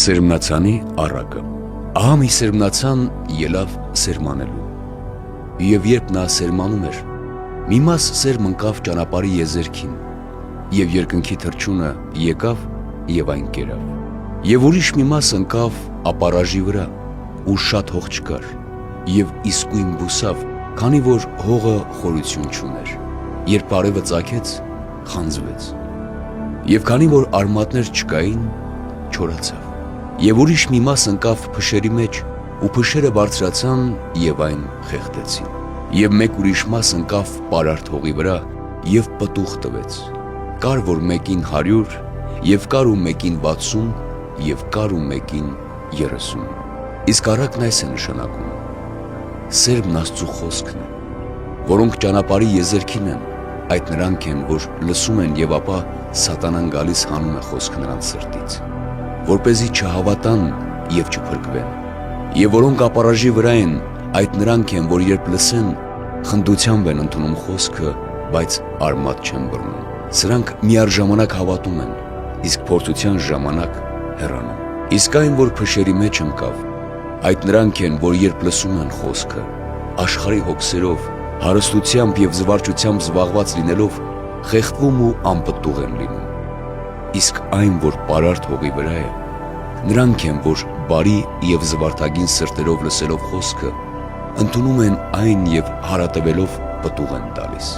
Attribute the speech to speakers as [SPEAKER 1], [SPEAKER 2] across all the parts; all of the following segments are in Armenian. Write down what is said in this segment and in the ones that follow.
[SPEAKER 1] Սերմնացանի առակը։ Ահա մի սերմնացան ելավ սերմանելու, և երբ նա սերմանում էր, մի մաս սերմ ընկավ ճանապարհի եզերքին, և երկնքի թռչունը եկավ և այն կերավ, և ուրիշ մի մաս ընկավ ապառաժի վրա, ուր շատ հող չկար, և իսկույն բուսավ, քանի որ հողը խորություն չուներ, երբ արևը ծագեց, խանձվեց, և քանի որ արմատներ չկային, չորացավ, և ուրիշ մի մաս ընկավ փշերի մեջ, ու փշերը բարձրացան և այն խեղդեցին, և մեկ ուրիշ մաս ընկավ պարարտ հողի վրա և պտուղ տվեց, կար որ մեկին 100, և կար ու մեկին 60, և կար ու մեկին 30։ Իսկ առակն այս է նշանակում. սերմն Աստծու խոսքն է, որոնք ճանապարհի եզերքին են, այդ նրանք են, որ լսում են, և ապա սատանան գալիս հանում է խոսքը նրանց սրտից, որպեսզի չհավատան և չփրկվեն, և որոնք ապառաժի վրա են, այդ նրանք են, որ երբ լսեն, խնդությամբ են ընդունում խոսքը, բայց արմատ չեն բռնում, սրանք միառժամանակ հավատում են, իսկ փորձության ժամանակ հեռանում։ Իսկ այն, որ փշերի մեջ ընկավ, այդ նրանք են, որ երբ լսում են խոսքը, աշխարհի հոգսերով, հարստությամբ և զվարճությամբ զբաղված լինելով, խեղդվում ու անպտուղ են լինում։ Իսկ այն, որ պարարտ հողի վրա է, նրանք են, որ բարի և զվարթագին սրտերով լսելով խոսքը, ընդունում են այն և հարատևելով պտուղ են տալիս։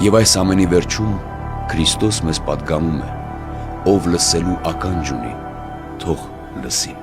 [SPEAKER 1] Եվ այս ամենի վերջում Քրիստոս մեզ պատգամում է, ով լսելու ականջ ունի, թող լսի։